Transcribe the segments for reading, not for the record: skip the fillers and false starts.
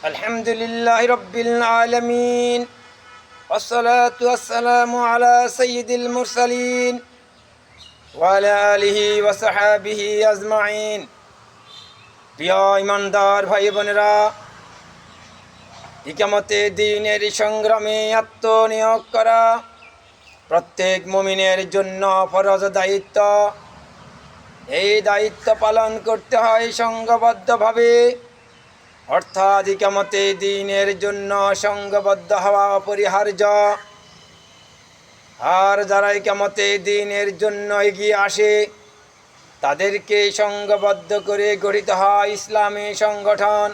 আলহামদুলিল্লাহ রব্বিল আলামিন ওয়াসসালাতু ওয়াসসালামু আলা সাইয়্যিদিল মুরসালিন ওয়া আলা আলিহি ওয়া সাহবিহি আজমাইন। প্রিয় ইমানদার ভাই বোনেরা, ইকামতে দ্বীনের সংগ্রামে আত্মনিয়োগ করা প্রত্যেক মুমিনের জন্য ফরজ দায়িত্ব। এই দায়িত্ব পালন করতে হয় সংঘবদ্ধভাবে, অর্থাৎ ইকামতে দ্বীনের জন্য সংঘবদ্ধ হওয়া অপরিহার্য। আর যারা ইকামতে দ্বীনের জন্য এগিয়ে আসে তাদেরকে সংঘবদ্ধ করে গঠিত হয় ইসলামী সংগঠন।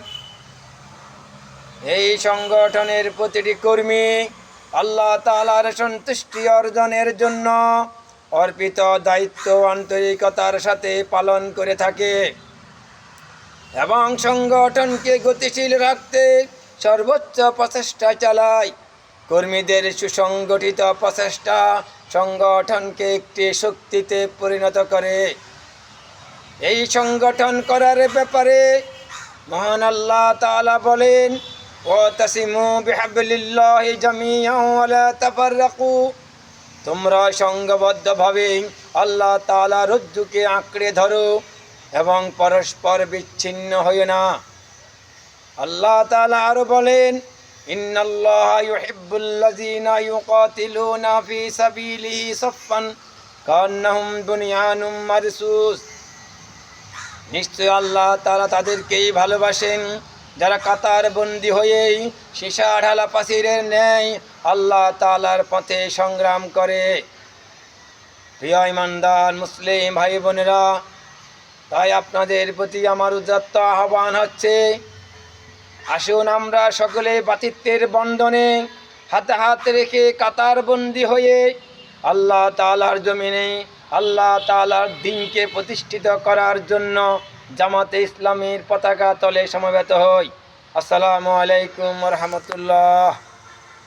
এই সংগঠনের প্রতিটি কর্মী আল্লাহ তাআলার সন্তুষ্টি অর্জনের জন্য অর্পিত দায়িত্ব আন্তরিকতার সাথে পালন করে থাকে এবং সংগঠনকে গতিশীল রাখতে সর্বোচ্চ প্রচেষ্টা চালায়। কর্মীদের সুসংগঠিত প্রচেষ্টা সংগঠনকে একটি শক্তিতে পরিণত করে। এই সংগঠন করার ব্যাপারে মহান আল্লাহ তাআলা বলেন, ওয়াতাসিমু বিহাবলিল্লাহি জামিআন ওয়া লা তাফাররাকু। তোমরা সংঘবদ্ধভাবে আল্লাহ তাআলার রজ্জুকে আঁকড়ে ধরো এবং পরস্পর বিচ্ছিন্ন হইও না। আল্লাহ তাআলা আরো বলেন, ইন্নাল্লাহা ইউহিব্বুল্লাযীনা ইউকাতিলুনা ফী সাবিলিহি সাফফান কান্নাহুম বুনিয়ানুম মারসুস। নিশ্চয় আল্লাহ তাআলা তাদেরকেই ভালোবাসেন যারা কাতার বন্দী হয়ে সীসা ঢালা প্রাচীরের ন্যায় আল্লাহ তাআলার পথে সংগ্রাম করে। প্রিয় ইমানদার মুসলিম ভাই বোনেরা, তাই আপনাদের প্রতি আমার উদাত্ত আহ্বান হচ্ছে, আসুন আমরা সকলে ভ্রাতৃত্বের বন্ধনে হাতে হাত রেখে কাতার বন্দী হয়ে আল্লাহ তাআলার জমিনে আল্লাহ তাআলার দ্বীনকে প্রতিষ্ঠিত করার জন্য জামাতে ইসলামীর পতাকা তলে সমবেত হই। আসসালামু আলাইকুম ওয়া রাহমাতুল্লাহ।